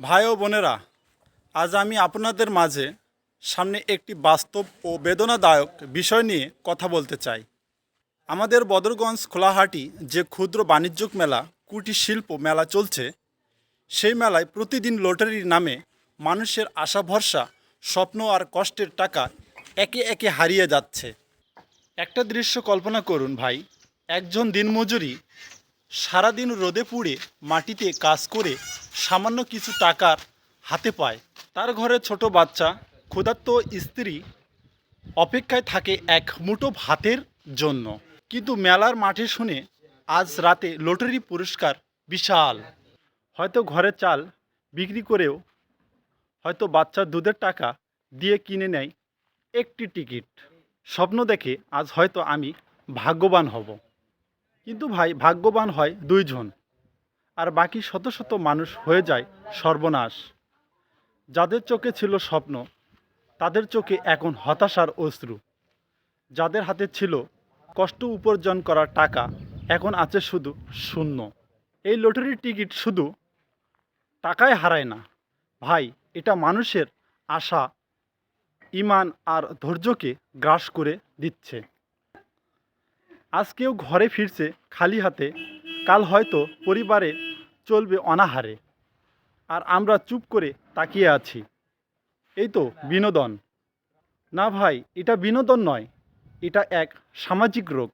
ভাই ও বোনেরা, আজ আমি আপনাদের মাঝে সামনে একটি বাস্তব ও বেদনাদায়ক বিষয় নিয়ে কথা বলতে চাই। আমাদের বদরগঞ্জ খোলাহাটি যে ক্ষুদ্র বাণিজ্যিক মেলা কুটির শিল্প মেলা চলছে, সেই মেলায় প্রতিদিন লটারির নামে মানুষের আশা ভরসা, স্বপ্ন আর কষ্টের টাকা একে একে হারিয়ে যাচ্ছে। একটা দৃশ্য কল্পনা করুন ভাই, একজন দিনমজুরি সারাদিন রোদে পুড়ে মাটিতে কাজ করে সামান্য কিছু টাকার হাতে পায়। তার ঘরে ছোট বাচ্চা, ক্ষুধার্ত স্ত্রী অপেক্ষায় থাকে এক মুঠো ভাতের জন্য। কিন্তু মেলার মাঠে শুনে আজ রাতে লটারি পুরস্কার বিশাল। হয়তো ঘরে চাল বিক্রি করেও, হয়তো বাচ্চার দুধের টাকা দিয়ে কিনে নেয় একটি টিকিট। স্বপ্ন দেখে আজ হয়তো আমি ভাগ্যবান হব। কিন্তু ভাই, ভাগ্যবান হয় দুইজন, আর বাকি শত শত মানুষ হয়ে যায় সর্বনাশ। যাদের চোখে ছিল স্বপ্ন, তাদের চোখে এখন হতাশার অশ্রু। যাদের হাতে ছিল কষ্ট উপার্জন করার টাকা, এখন আছে শুধু শূন্য। এই লটারির টিকিট শুধু টাকায় হারায় না ভাই, এটা মানুষের আশা, ইমান আর ধৈর্যকে গ্রাস করে দিচ্ছে। আজ কেউ ঘরে ফিরছে খালি হাতে, কাল হয়তো পরিবারে চলবে অনাহারে, আর আমরা চুপ করে তাকিয়ে আছি। এই তো বিনোদন। না ভাই, এটা বিনোদন নয়, এটা এক সামাজিক রোগ।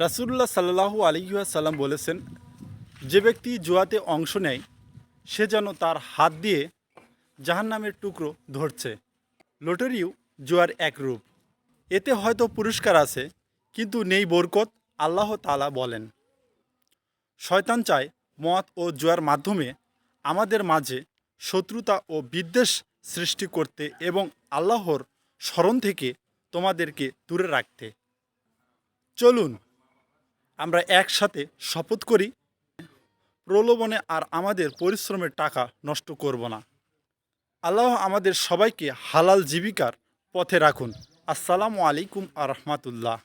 রাসূলুল্লাহ সাল্লাল্লাহু আলাইহি ওয়াসাল্লাম বলেছেন, যে ব্যক্তি জুয়াতে অংশ নেয় সে যেন তার হাত দিয়ে জাহান্নামের টুকরো ধরছে। লটারিও জুয়ার এক রূপ। এতে হয়তো পুরস্কার আছে, কিন্তু নেই বরকত। আল্লাহ তাআলা বলেন, শয়তান চায় মদ ও জুয়ার মাধ্যমে আমাদের মাঝে শত্রুতা ও বিদ্বেষ সৃষ্টি করতে এবং আল্লাহর স্মরণ থেকে তোমাদেরকে দূরে রাখতে। চলুন আমরা একসাথে শপথ করি, প্রলোভনে আর আমাদের পরিশ্রমের টাকা নষ্ট করব না। আল্লাহ আমাদের সবাইকে হালাল জীবিকার পথে রাখুন। আসসালামু আলাইকুম আ রহমাতুল্লাহ।